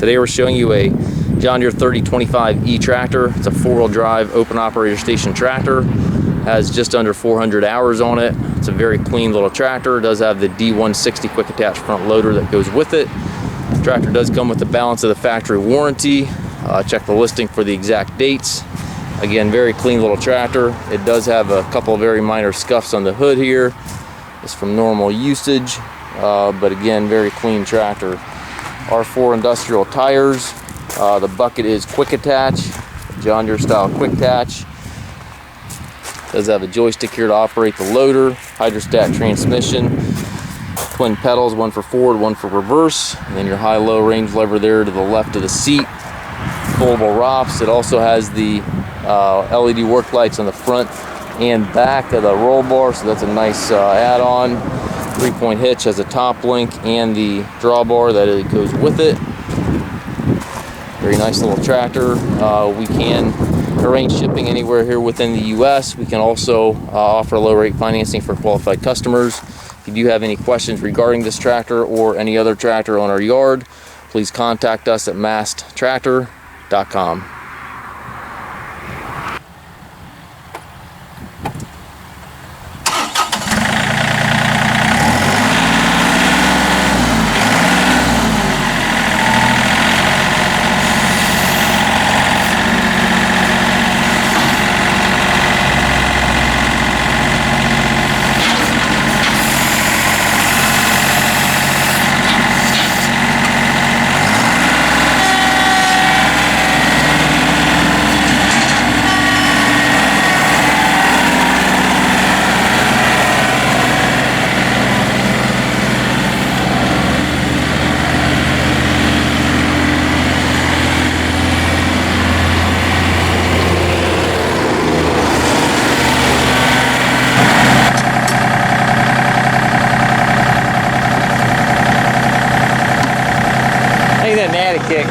Today we're showing you a John Deere 3025E tractor. It's a 4-wheel drive open operator station tractor. Has just under 400 hours on it. It's a very clean little tractor. It does have the D160 quick attach front loader that goes with it. The tractor does come with the balance of the factory warranty. Check the listing for the exact dates. Again, very clean little tractor. It does have a couple of very minor scuffs on the hood here. It's from normal usage, but again, very clean tractor. R4 industrial tires. The bucket is quick attach, John Deere style quick attach. Does have a joystick here to operate the loader, hydrostat transmission, twin pedals, one for forward, one for reverse, and then your high-low range lever there to the left of the seat. Foldable ROPS. It also has the LED work lights on the front and back of the roll bar, so that's a nice add-on. 3-point hitch has a top link and the drawbar that it goes with it. Very nice little tractor. We can arrange shipping anywhere here within the US. We can also offer low rate financing for qualified customers. If you do have any questions regarding this tractor or any other tractor on our yard, please contact us at masttractor.com. That natty kick.